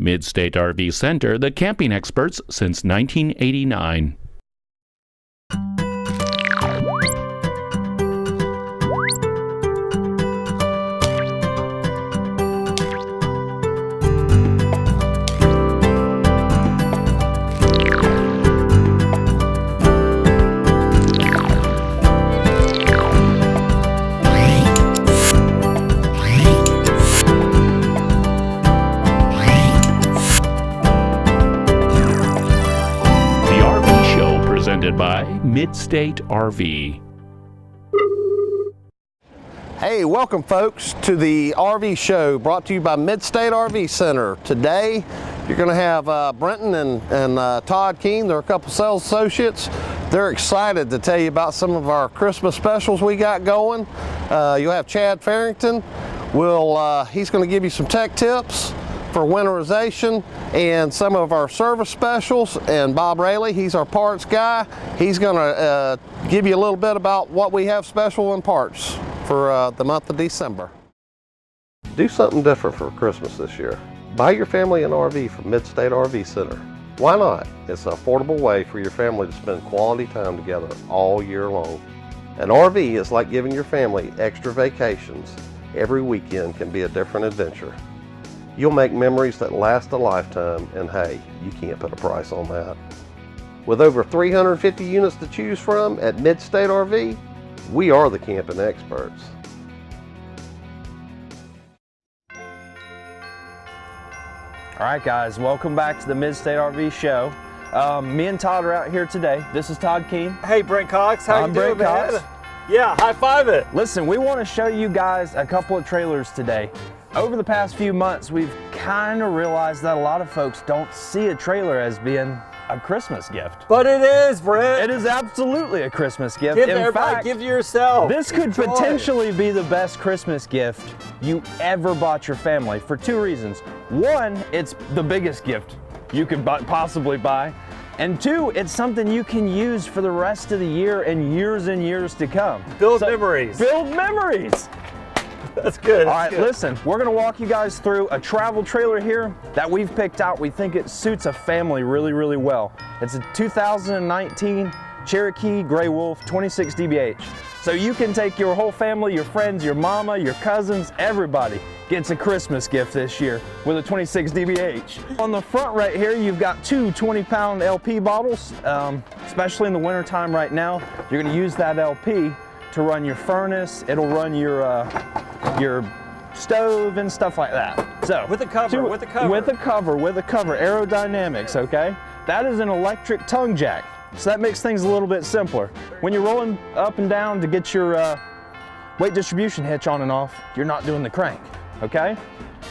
Mid-State RV Center, the camping experts since 1989. By Mid-State RV. Hey, welcome folks to the RV show brought to you by Mid-State RV Center. Today you're going to have Brenton and Todd Keene. They're a couple sales associates. They're excited to tell you about some of our Christmas specials we got going. You'll have Chad Farrington. He's going to give you some tech tips for winterization and some of our service specials, and Bob Rayleigh, he's our parts guy. He's gonna give you a little bit about what we have special in parts for the month of December. Do something different for Christmas this year. Buy your family an RV from Mid-State RV Center. Why not? It's an affordable way for your family to spend quality time together all year long. An RV is like giving your family extra vacations. Every weekend can be a different adventure. You'll make memories that last a lifetime, and hey, you can't put a price on that. With over 350 units to choose from at Mid-State RV, we are the camping experts. All right, guys, welcome back to the Mid-State RV show. Me and Todd are out here today. This is Todd Keene. Hey, Brent Cox, how you doing, man? Cox. Yeah, high five it. Listen, we want to show you guys a couple of trailers today. Over the past few months, we've kind of realized that a lot of folks don't see a trailer as being a Christmas gift. But it is, Brent. It is absolutely a Christmas gift. Give In everybody, fact, give yourself. This could potentially be the best Christmas gift you ever bought your family for two reasons. One, it's the biggest gift you could possibly buy. And two, it's something you can use for the rest of the year and years to come. Build memories. Build memories. That's good. All right, listen, we're gonna walk you guys through a travel trailer here that we've picked out. We think it suits a family really well. It's a 2019 Cherokee Grey Wolf 26 DBH. So you can take your whole family, your friends, your mama, your cousins, everybody gets a Christmas gift this year with a 26 DBH. On the front right here, you've got two 20-pound LP bottles, especially in the winter time right now. You're gonna use that LP to run your furnace. It'll run your stove and stuff like that. So with a cover, with a cover, aerodynamics, okay? That is an electric tongue jack. So that makes things a little bit simpler. When you're rolling up and down to get your weight distribution hitch on and off, you're not doing the crank, okay?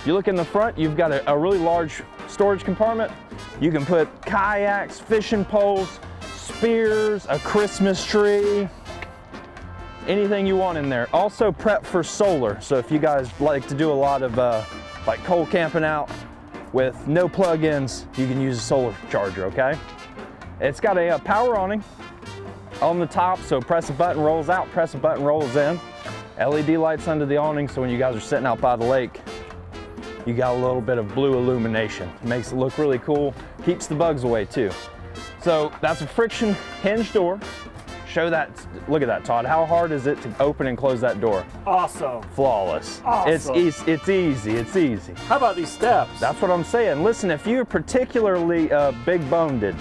You look in the front, you've got a really large storage compartment. You can put kayaks, fishing poles, spears, a Christmas tree, anything you want in there. Also prep for solar. So if you guys like to do a lot of like cold camping out with no plug-ins, you can use a solar charger, okay? It's got a power awning on the top, so press a button, rolls out, press a button, rolls in. LED lights under the awning, so when you guys are sitting out by the lake, you got a little bit of blue illumination. It makes it look really cool, keeps the bugs away too. So that's a friction hinge door. Show that, look at that, Todd. How hard is it to open and close that door? Awesome. Flawless. Awesome. It's easy. How about these steps? That's what I'm saying. Listen, if you're particularly big-boned,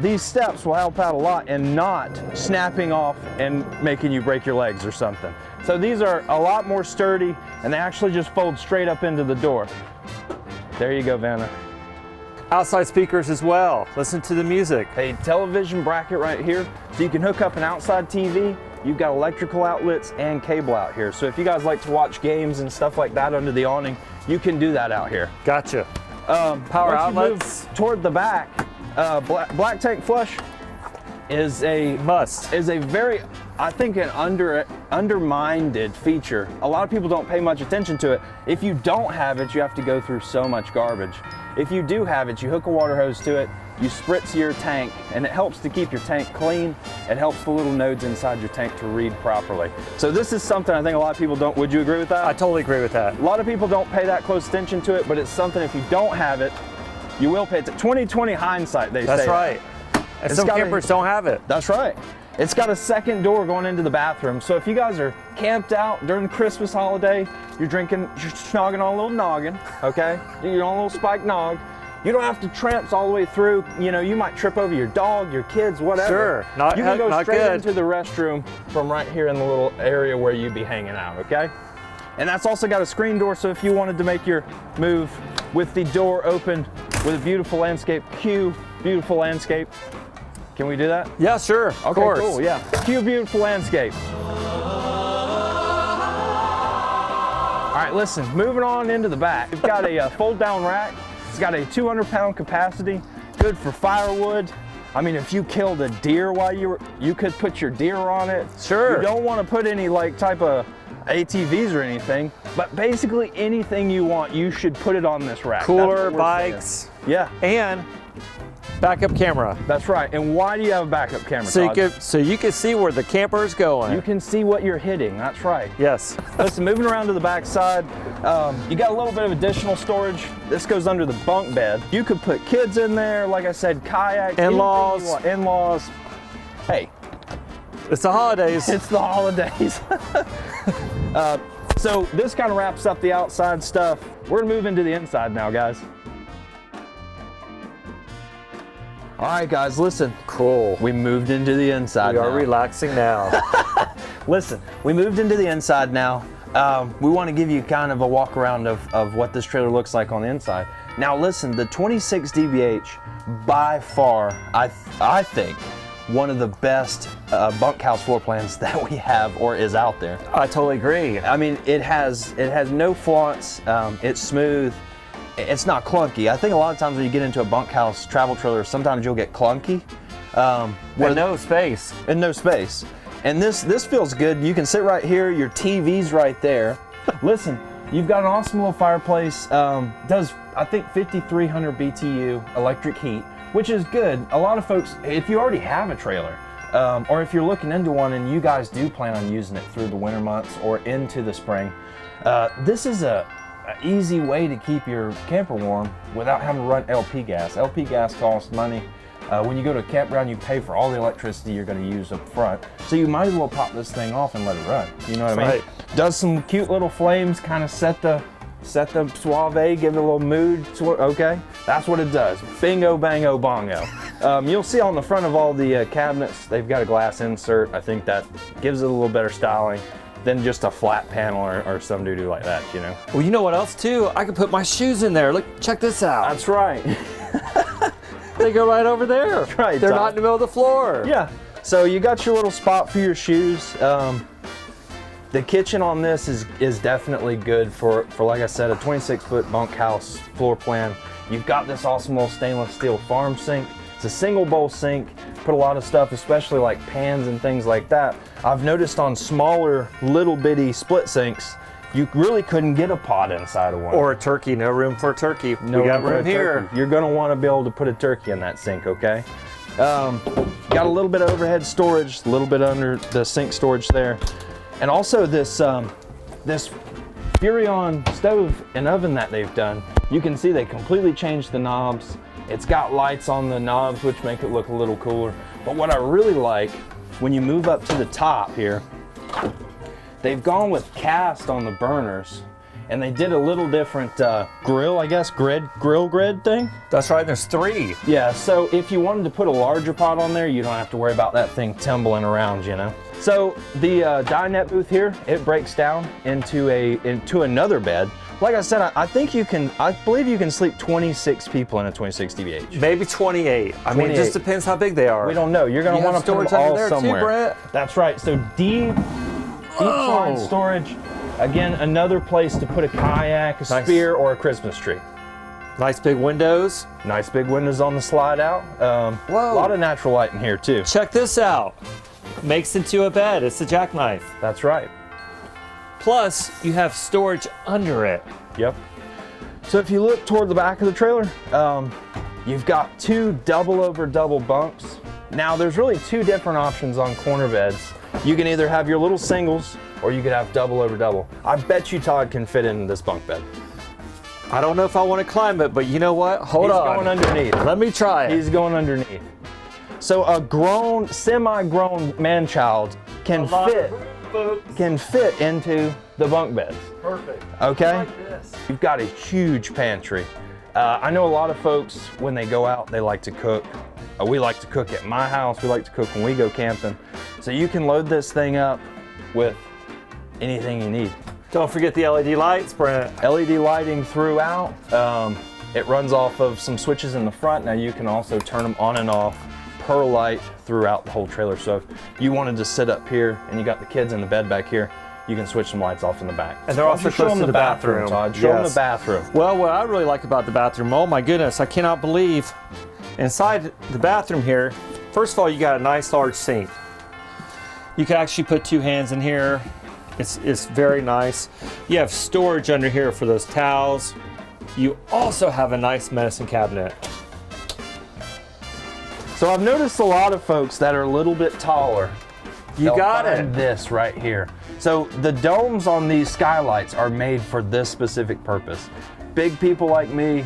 these steps will help out a lot in not snapping off and making you break your legs or something. So these are a lot more sturdy, and they actually just fold straight up into the door. There you go, Vanna. Outside speakers as well. Listen to the music. A television bracket right here, so you can hook up an outside TV. You've got electrical outlets and cable out here. So if you guys like to watch games and stuff like that under the awning, you can do that out here. Gotcha. Power outlets. Toward the back, black tank flush is a must. Is a very, I think, an undermined feature. A lot of people don't pay much attention to it. If you don't have it, you have to go through so much garbage. If you do have it, you hook a water hose to it, you spritz your tank, and it helps to keep your tank clean. It helps the little nodes inside your tank to read properly. So this is something I think a lot of people don't, would you agree with that? I totally agree with that. A lot of people don't pay that close attention to it, but it's something if you don't have it, you will pay it. 20/20 hindsight, they say. That's right. And some campers don't have it. That's right. It's got a second door going into the bathroom. So if you guys are camped out during the Christmas holiday, you're snogging on a little noggin, okay? You're on a little spiked nog. You don't have to tramp all the way through. You know, you might trip over your dog, your kids, whatever. Sure, you can go not straight good. into the restroom from right here in the little area where you'd be hanging out, okay? And that's also got a screen door, so if you wanted to make your move with the door open with a beautiful landscape, cue beautiful landscape. Can we do that? Yeah, sure. Of course. Cool, yeah. Cue beautiful landscape. All right, listen, moving on into the back. We've got a fold down rack. It's got a 200-pound capacity, good for firewood. I mean, if you killed a deer while you could put your deer on it. Sure. You don't want to put any like type of ATVs or anything, but basically anything you want, you should put it on this rack. Cooler, bikes. Yeah. And backup camera. That's right. And why do you have a backup camera, So Todd? you can see where the camper is going. You can see what you're hitting. That's right. Yes. Listen, moving around to the back side, you got a little bit of additional storage. This goes under the bunk bed. You could put kids in there, like I said, kayaks, In-laws. anything you want. In-laws. Hey, It's the holidays. it's the holidays. So this kind of wraps up the outside stuff. We're gonna move into the inside now, guys. All right, guys, listen. Cool. We moved into the inside We are now. relaxing now. Listen, we moved into the inside now. We want to give you kind of a walk around of what this trailer looks like on the inside. Now listen, the 26 DBH, by far, I think, one of the best bunkhouse floor plans that we have or is out there. I totally agree. I mean, it has no flaunts, it's smooth. It's not clunky. I think a lot of times when you get into a bunkhouse travel trailer, sometimes you'll get clunky. With no space. And no space. And this feels good. You can sit right here, your TV's right there. Listen, you've got an awesome little fireplace. Does, I think, 5,300 BTU electric heat, which is good. A lot of folks, if you already have a trailer, or if you're looking into one and you guys do plan on using it through the winter months or into the spring, this is an easy way to keep your camper warm without having to run LP gas. LP gas costs money. When you go to a campground, you pay for all the electricity you're going to use up front. So you might as well pop this thing off and let it run. You know what I mean? Right. Does some cute little flames, kind of set the suave, give it a little mood. Okay, that's what it does. Bingo, bango, bongo. You'll see on the front of all the cabinets, they've got a glass insert. I think that gives it a little better styling than just a flat panel or some doo-doo like that, you know? Well, you know what else too? I could put my shoes in there. Look, check this out. That's right. They go right over there. That's right, They're Tom. not in the middle of the floor. Yeah, so you got your little spot for your shoes. The kitchen on this is definitely good for like I said, a 26-foot bunkhouse floor plan. You've got this awesome little stainless steel farm sink. It's a single bowl sink. Put a lot of stuff, especially like pans and things like that. I've noticed on smaller little bitty split sinks, you really couldn't get a pot inside of one. Or a turkey. No room for a turkey. No we got for a room here. turkey. You're gonna want to be able to put a turkey in that sink, okay? Got a little bit of overhead storage, a little bit under the sink storage there. And also this Furrion stove and oven that they've done, you can see they completely changed the knobs. It's got lights on the knobs, which make it look a little cooler. But what I really like, when you move up to the top here, they've gone with cast on the burners, and they did a little different grill, I guess, grill grid thing. That's right, there's 3. Yeah, so if you wanted to put a larger pot on there, you don't have to worry about that thing tumbling around, you know? So the dinette booth here, it breaks down into another bed. Like I said, I believe you can sleep 26 people in a 26 DBH. Maybe 28. I mean, it 28. just depends how big they are. We don't know. You're gonna You have want to put storage them under all there too, somewhere. Brett? That's right. So deep storage. Again, another place to put a kayak, a Nice. spear, or a Christmas tree. Nice big windows. Nice big windows on the slide out. Whoa. A lot of natural light in here too. Check this out. Makes into a bed. It's a jackknife. That's right. Plus, you have storage under it. Yep. So if you look toward the back of the trailer, you've got 2 double over double bunks. Now there's really 2 different options on corner beds. You can either have your little singles or you could have double over double. I bet you Todd can fit in this bunk bed. I don't know if I want to climb it, but you know what? Hold on. He's going underneath. Let me try it. He's going underneath. So a grown, semi-grown man-child can fit into the bunk beds. Perfect. Okay? I like this. You've got a huge pantry. I know a lot of folks, when they go out, they like to cook. We like to cook at my house. We like to cook when we go camping. So you can load this thing up with anything you need. Don't forget the LED lights, Brent. LED lighting throughout. It runs off of some switches in the front. Now you can also turn them on and off per light throughout the whole trailer. So if you wanted to sit up here and you got the kids in the bed back here, you can switch some lights off in the back. And they're also show close them to the bathroom. Todd. Show them Yes. the bathroom. Well, what I really like about the bathroom, oh my goodness, I cannot believe inside the bathroom here, first of all, you got a nice large sink. You can actually put 2 hands in here. It's very nice. You have storage under here for those towels. You also have a nice medicine cabinet. So I've noticed a lot of folks that are a little bit taller. You got They'll it. find this right here. So the domes on these skylights are made for this specific purpose. Big people like me,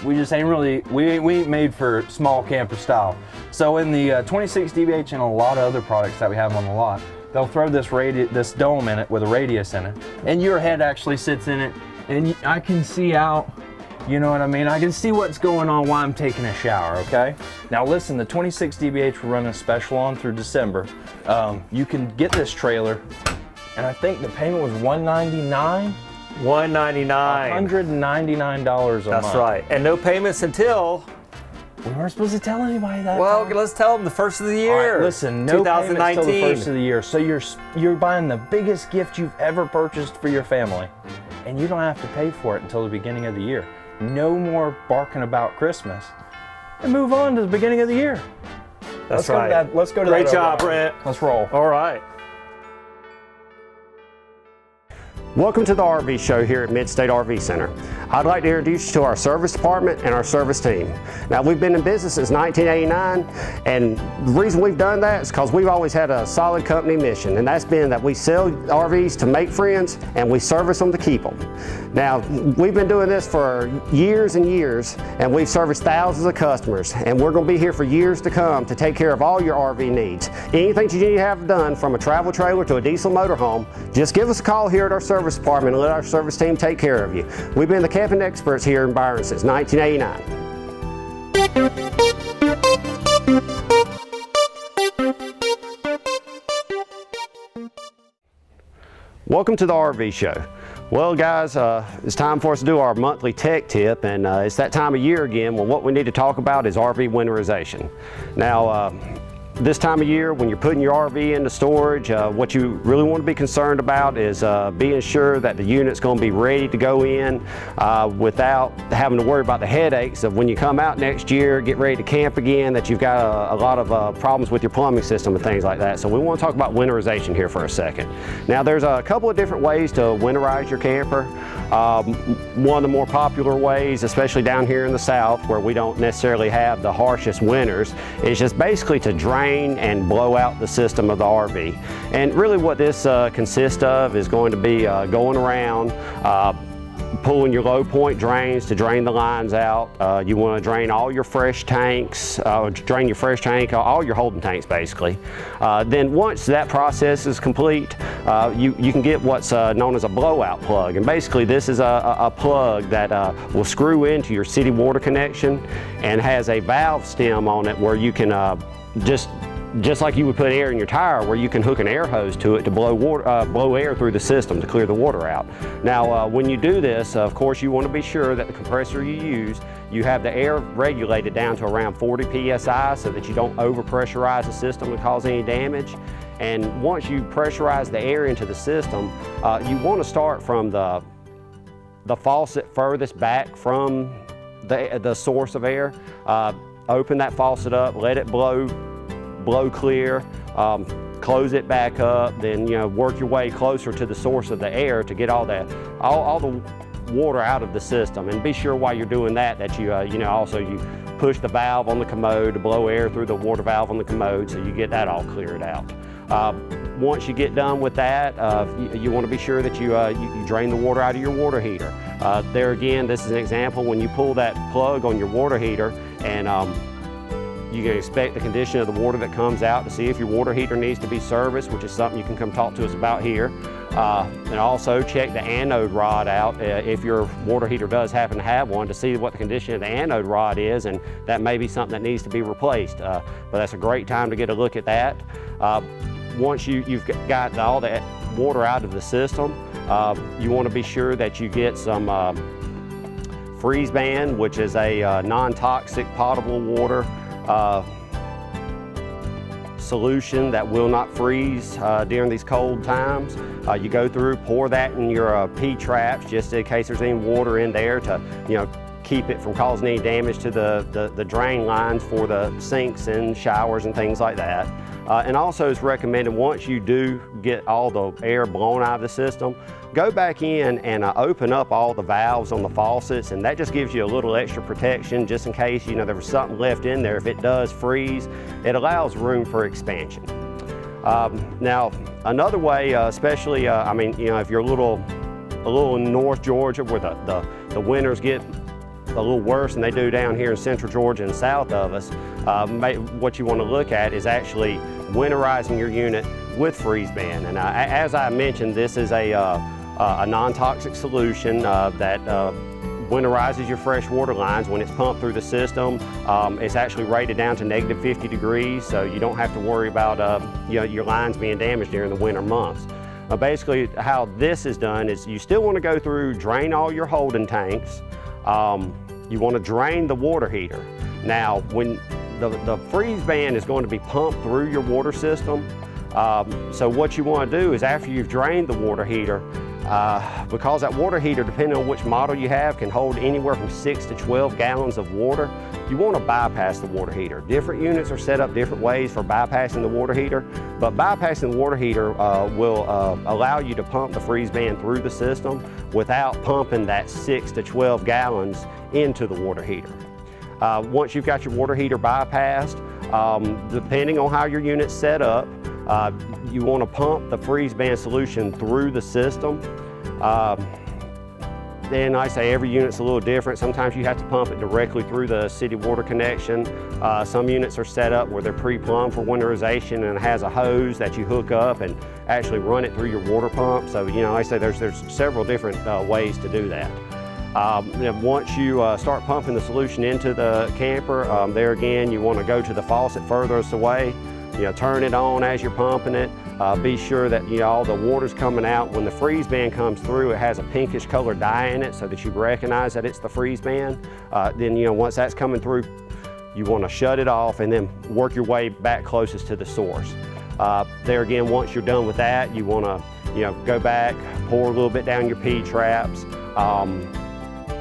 we just ain't really, we ain't made for small camper style. So in the 26 DBH and a lot of other products that we have on the lot, they'll throw this dome in it with a radius in it, and your head actually sits in it, and I can see out, you know what I mean? I can see what's going on while I'm taking a shower, okay? Now listen, the 26 DBH we're running a special on through December. You can get this trailer, and I think the payment was $199? $199. $199 a month. That's right. And no payments until, We weren't supposed to tell anybody that. well, Tom. let's tell them the first of the year. All right, listen, no payments till the 2019. first of the year. So you're buying the biggest gift you've ever purchased for your family, and you don't have to pay for it until the beginning of the year. No more barking about Christmas, and move on to the beginning of the year. That's Let's right. Go to that, let's go to Great that job, override. Brent. Let's roll. All right. Welcome to the RV show here at Mid-State RV Center. I'd like to introduce you to our service department and our service team. Now, we've been in business since 1989, and the reason we've done that is because we've always had a solid company mission, and that's been that we sell RVs to make friends and we service them to keep them. Now, we've been doing this for years and years, and we've serviced thousands of customers, and we're going to be here for years to come to take care of all your RV needs. Anything you need to have done, from a travel trailer to a diesel motorhome, just give us a call here at our service department and let our service team take care of you. We've been the camping experts here in Byron since 1989. Welcome to the RV show. Well, guys, it's time for us to do our monthly tech tip, and it's that time of year again when what we need to talk about is RV winterization. Now, this time of year, when you're putting your RV into storage, what you really want to be concerned about is being sure that the unit's going to be ready to go in without having to worry about the headaches of when you come out next year, get ready to camp again, that you've got a lot of problems with your plumbing system and things like that. So we want to talk about winterization here for a second. Now, there's a couple of different ways to winterize your camper. One of the more popular ways, especially down here in the South where we don't necessarily have the harshest winters, is just basically to drain and blow out the system of the RV. And really what this consists of is going to be going around, pulling your low point drains to drain the lines out. You want to drain all your fresh tanks, drain your fresh tank, all your holding tanks basically. Then once that process is complete, you can get what's known as a blowout plug. And basically this is a plug that will screw into your city water connection and has a valve stem on it where you can just like you would put air in your tire, where you can hook an air hose to it to blow air through the system to clear the water out. Now, when you do this, of course, you want to be sure that the compressor you use, you have the air regulated down to around 40 psi so that you don't overpressurize the system and cause any damage. And once you pressurize the air into the system, you want to start from the faucet furthest back from the source of air, open that faucet up, let it blow clear, close it back up, then work your way closer to the source of the air to get all the water out of the system. And be sure while you're doing that you also push the valve on the commode to blow air through the water valve on the commode, so you get that all cleared out. Once you get done with that, you want to be sure that you drain the water out of your water heater. There again, this is an example when you pull that plug on your water heater, and you can inspect the condition of the water that comes out to see if your water heater needs to be serviced, which is something you can come talk to us about here. And also check the anode rod out if your water heater does happen to have one, to see what the condition of the anode rod is, and that may be something that needs to be replaced. But that's a great time to get a look at that. Once you've got all that water out of the system, you want to be sure that you get some freeze band, which is a non-toxic potable water solution that will not freeze during these cold times. You go through, pour that in your P-traps just in case there's any water in there to keep it from causing any damage to the drain lines for the sinks and showers and things like that. And also it's recommended, once you do get all the air blown out of the system, go back in and open up all the valves on the faucets, and that just gives you a little extra protection just in case there was something left in there. If it does freeze, it allows room for expansion. Now, another way, especially, if you're a little in North Georgia where the winters get a little worse than they do down here in central Georgia and south of us, what you want to look at is actually winterizing your unit with freeze band. And as I mentioned, this is a non-toxic solution that winterizes your fresh water lines when it's pumped through the system. It's actually rated down to -50 degrees, so you don't have to worry about your lines being damaged during the winter months. Basically, how this is done is you still want to go through, drain all your holding tanks. You want to drain the water heater. Now, when the freeze band is going to be pumped through your water system, so what you want to do is, after you've drained the water heater, because that water heater, depending on which model you have, can hold anywhere from 6 to 12 gallons of water, you want to bypass the water heater. Different units are set up different ways for bypassing the water heater, but bypassing the water heater will allow you to pump the freeze band through the system without pumping that 6 to 12 gallons into the water heater. Once you've got your water heater bypassed, depending on how your unit's set up, you want to pump the freeze band solution through the system. Then I say every unit's a little different. Sometimes you have to pump it directly through the city water connection. Some units are set up where they're pre-plumbed for winterization, and it has a hose that you hook up and actually run it through your water pump. So I say there's several different ways to do that. Once you start pumping the solution into the camper, there again you want to go to the faucet furthest away. Turn it on as you're pumping it. Be sure that all the water's coming out. When the freeze band comes through, it has a pinkish colored dye in it so that you recognize that it's the freeze band. Then once that's coming through, you want to shut it off and then work your way back closest to the source. There again, once you're done with that, you want to go back, pour a little bit down your P-traps.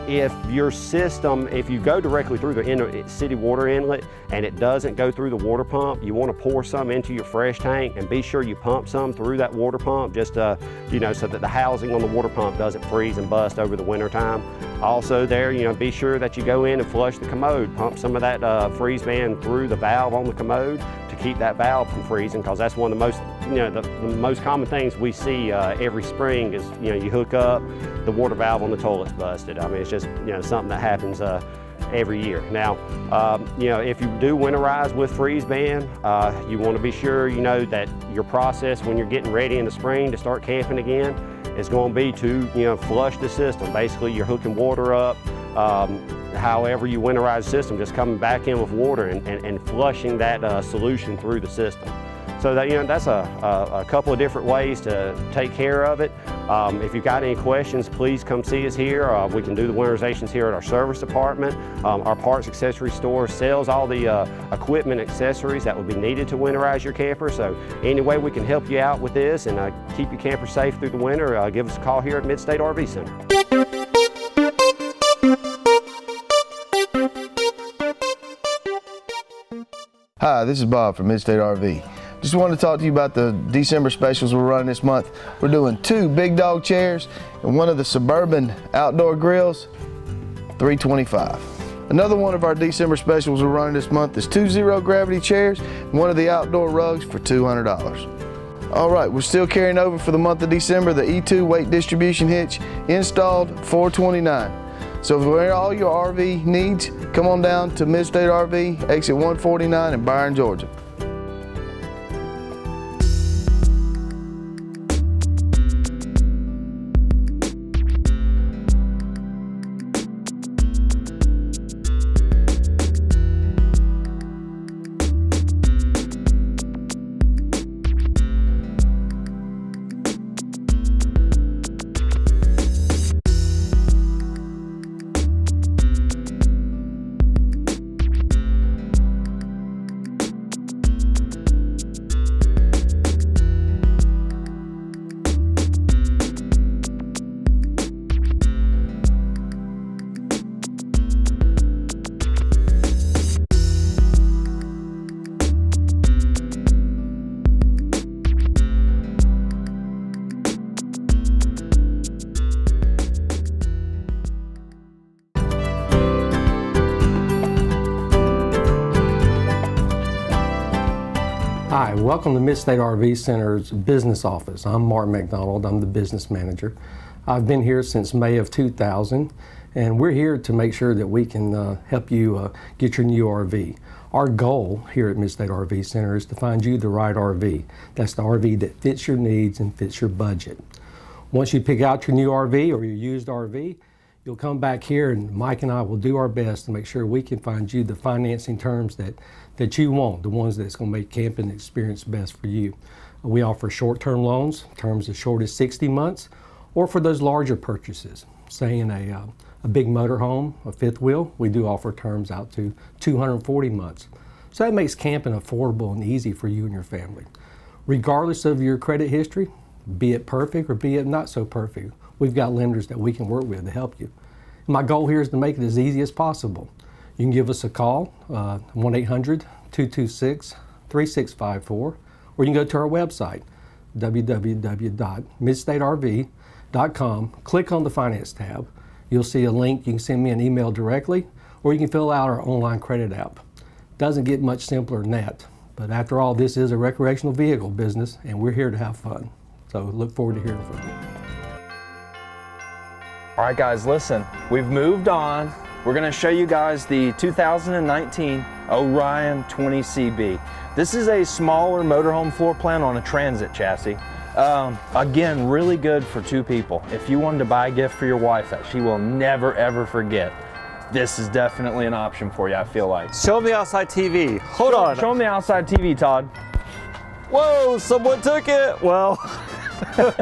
If your system, if you go directly through the city water inlet and it doesn't go through the water pump, you want to pour some into your fresh tank, and be sure you pump some through that water pump, just so that the housing on the water pump doesn't freeze and bust over the winter time. Also there, be sure that you go in and flush the commode. Pump some of that freeze band through the valve on the commode to keep that valve from freezing, because that's one of the most the most common things we see every spring is you hook up, the water valve on the toilet's busted. I mean, it's just something that happens every year. Now, if you do winterize with freeze band, you want to be sure that your process when you're getting ready in the spring to start camping again is going to be to flush the system. Basically, you're hooking water up. However you winterize the system, just coming back in with water and flushing that solution through the system. So that, that's a couple of different ways to take care of it. If you've got any questions, please come see us here. We can do the winterizations here at our service department. Our parts accessory store sells all the equipment accessories that would be needed to winterize your camper. So any way we can help you out with this and keep your camper safe through the winter, give us a call here at Mid-State RV Center. Hi, this is Bob from Midstate RV. Just wanted to talk to you about the December specials we're running this month. We're doing 2 big dog chairs and one of the Suburban outdoor grills, $325. Another one of our December specials we're running this month is 2 zero gravity chairs and one of the outdoor rugs for $200. All right, we're still carrying over for the month of December the E2 weight distribution hitch installed $429. So for all your RV needs, come on down to Midstate RV, exit 149 in Byron, Georgia. Hi, welcome to Midstate RV Center's business office. I'm Mark McDonald, I'm the business manager. I've been here since May of 2000, and we're here to make sure that we can help you get your new RV. Our goal here at Midstate RV Center is to find you the right RV. That's the RV that fits your needs and fits your budget. Once you pick out your new RV or your used RV, you'll come back here and Mike and I will do our best to make sure we can find you the financing terms that you want, the ones that's going to make camping experience best for you. We offer short-term loans, terms as short as 60 months, or for those larger purchases, say in a big motorhome, a fifth wheel, we do offer terms out to 240 months. So that makes camping affordable and easy for you and your family. Regardless of your credit history, be it perfect or be it not so perfect, we've got lenders that we can work with to help you. My goal here is to make it as easy as possible. You can give us a call, 1-800-226-3654, or you can go to our website, www.midstaterv.com, click on the Finance tab. You'll see a link, you can send me an email directly, or you can fill out our online credit app. Doesn't get much simpler than that, but after all, this is a recreational vehicle business, and we're here to have fun. So look forward to hearing from you. All right, guys, listen, we've moved on. We're gonna show you guys the 2019 Orion 20CB. This is a smaller motorhome floor plan on a transit chassis. Again, really good for 2 people. If you wanted to buy a gift for your wife that she will never ever forget, this is definitely an option for you, I feel like. Show them the outside TV. Hold on. Show them the outside TV, Todd. Whoa, someone took it. Well,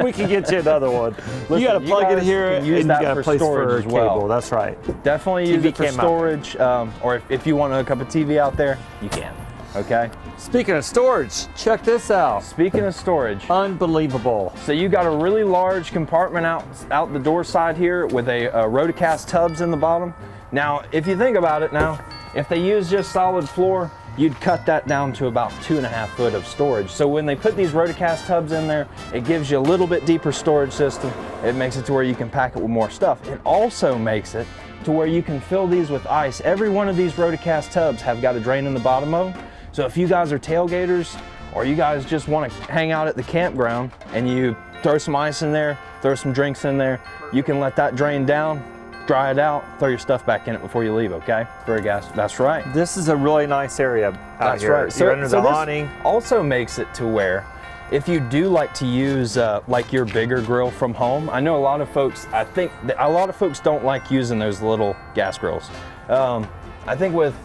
we can get you another one. Listen, you got to plug it here and you got for a place storage for as well. cable. That's right. Definitely use TV it for came out. storage, or if you want to hook up a TV out there, you can, okay? Speaking of storage, check this out. Speaking of storage, Unbelievable. so you got a really large compartment out the door side here with a rotocast tubs in the bottom. Now, if you think about it now, if they use just solid floor, you'd cut that down to about 2.5 foot of storage. So when they put these rotocast tubs in there, it gives you a little bit deeper storage system. It makes it to where you can pack it with more stuff. It also makes it to where you can fill these with ice. Every one of these rotocast tubs have got a drain in the bottom of them. So if you guys are tailgaters or you guys just want to hang out at the campground and you throw some ice in there, throw some drinks in there, you can let that drain down, dry it out, throw your stuff back in it before you leave, okay? For a gas, that's right. This is a really nice area out That's here. right. You're under the this awning. also makes it to where if you do like to use like your bigger grill from home, I know a lot of folks, I think that a lot of folks don't like using those little gas grills. I think with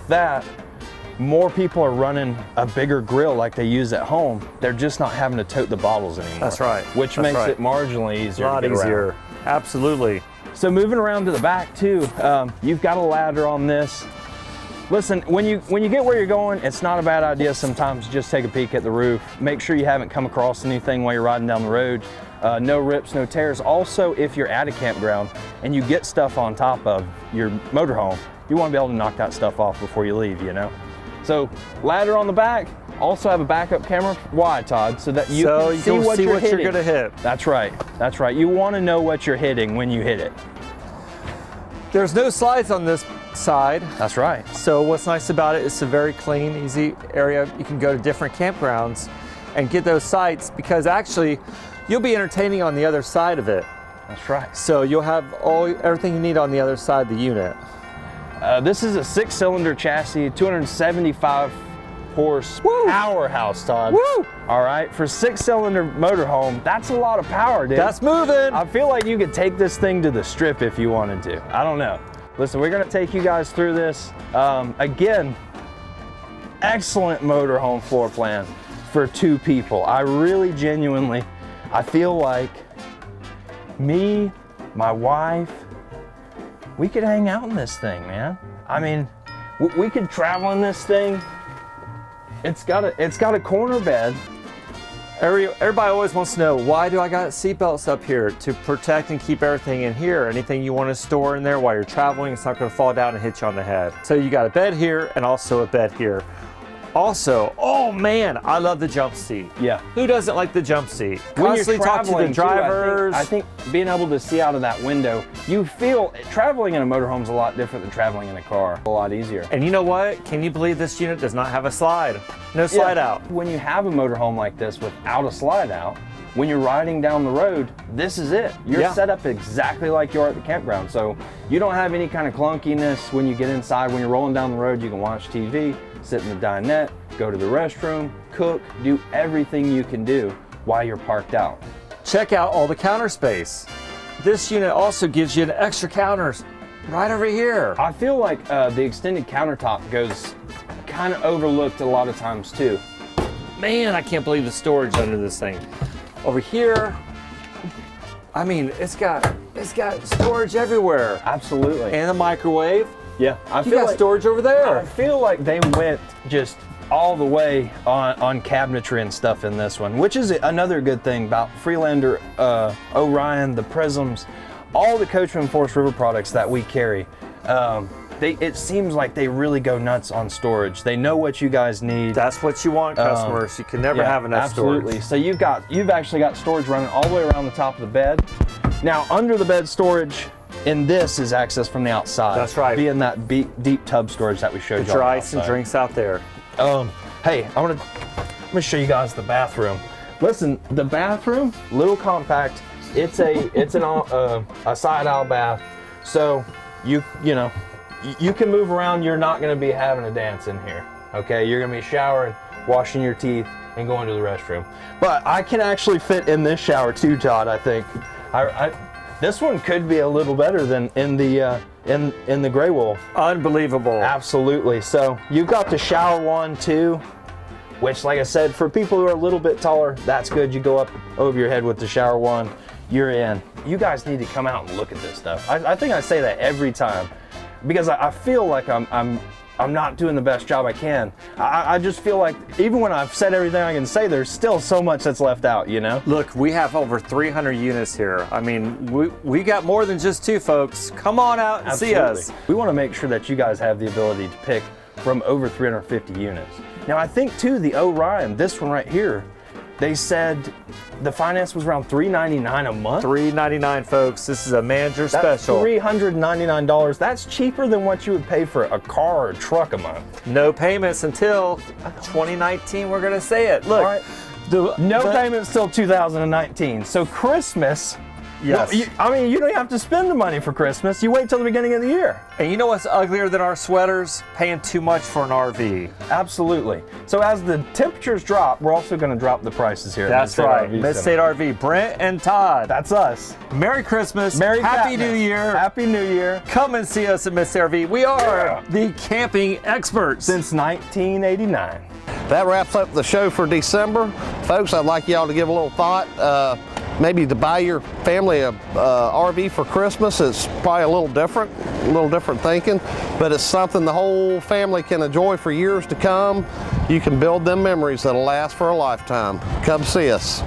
that, more people are running a bigger grill like they use at home. They're just not having to tote the bottles anymore. That's right. Which That's makes right. it marginally easier. A lot to get easier. around. Absolutely. So moving around to the back too, you've got a ladder on this. Listen, when you get where you're going, it's not a bad idea sometimes to just take a peek at the roof. Make sure you haven't come across anything while you're riding down the road. No rips, no tears. Also, if you're at a campground and you get stuff on top of your motorhome, you want to be able to knock that stuff off before you leave, you know? So ladder on the back, also have a backup camera. Why, Todd? So that you can see what you're hitting. You're gonna hit. That's right. That's right. You want to know what you're hitting when you hit it. There's no slides on this side. That's right. So what's nice about it, it's a very clean, easy area. You can go to different campgrounds and get those sites, because actually you'll be entertaining on the other side of it. That's right. So you'll have everything you need on the other side of the unit. This is a 6-cylinder chassis, 275 horse powerhouse, Todd. Woo! All right, for 6-cylinder motorhome, that's a lot of power, dude. That's moving. I feel like you could take this thing to the strip if you wanted to. I don't know. Listen, we're gonna take you guys through this. Again, excellent motorhome floor plan for 2 people. I really genuinely, I feel like me, my wife, we could hang out in this thing, man. I mean, we could travel in this thing. It's got a corner bed. Everybody always wants to know, why do I got seatbelts up here? To protect and keep everything in here. Anything you want to store in there while you're traveling, it's not going to fall down and hit you on the head. So you got a bed here and also a bed here. Also, oh man, I love the jump seat. Yeah. Who doesn't like the jump seat? When you're Constantly talk to the traveling, drivers. too, I think being able to see out of that window, you feel traveling in a motorhome is a lot different than traveling in a car. A lot easier. And you know what? Can you believe this unit does not have a slide? No slide out. When you have a motorhome like this without a slide out, when you're riding down the road, this is it. You're set up exactly like you are at the campground. So you don't have any kind of clunkiness when you get inside. When you're rolling down the road, you can watch TV, sit in the dinette, go to the restroom, cook, do everything you can do while you're parked out. Check out all the counter space. This unit also gives you an extra counters right over here. I feel like the extended countertop goes kind of overlooked a lot of times too. Man, I can't believe the storage under this thing. Over here, I mean, it's got storage everywhere. Absolutely. And a microwave. Yeah, I You feel got like storage over there. I feel like they went just all the way on cabinetry and stuff in this one, which is another good thing about Freelander, Orion, the Prisms, all the Coachman Forest River products that we carry. It seems like they really go nuts on storage. They know what you guys need. That's what you want, customers. You can never have enough absolutely. storage. So you've actually got storage running all the way around the top of the bed. Now, under the bed storage in this is access from the outside. That's right. Being that deep tub storage that we showed you. Put your ice and drinks out there. Hey, I'm gonna show you guys the bathroom. Listen, the bathroom, little compact. It's a side aisle bath, so you know you can move around. You're not gonna be having a dance in here. Okay, you're gonna be showering, washing your teeth, and going to the restroom. But I can actually fit in this shower too, Todd. I think. This one could be a little better than in the Gray Wolf. Unbelievable. Absolutely. So you've got the shower one too, which, like I said, for people who are a little bit taller, that's good. You go up over your head with the shower one, you're in. You guys need to come out and look at this stuff. I think I say that every time because I feel like I'm not doing the best job I can. I just feel like even when I've said everything I can say, there's still so much that's left out, you know? Look, we have over 300 units here. I mean, we got more than just 2, folks. Come on out and see us. We want to make sure that you guys have the ability to pick from over 350 units. Now, I think too, the Orion, this one right here, they said the finance was around $399 a month. $399, folks. This is a manager special. $399. That's cheaper than what you would pay for a car or a truck a month. No payments until 2019. We're gonna say it. Look, right. No payments till 2019. So Christmas. Yes. Well, you don't have to spend the money for Christmas. You wait till the beginning of the year. And you know what's uglier than our sweaters? Paying too much for an RV. Absolutely. So as the temperatures drop, we're also going to drop the prices here. That's right. Mid-State RV. Brent and Todd. That's us. Merry Christmas. Happy New Year. Happy New Year. Come and see us at Mid-State RV. We are the camping experts. Since 1989. That wraps up the show for December. Folks, I'd like y'all to give a little thought. Maybe to buy your family a RV for Christmas. It's probably a little different thinking, but it's something the whole family can enjoy for years to come. You can build them memories that'll last for a lifetime. Come see us.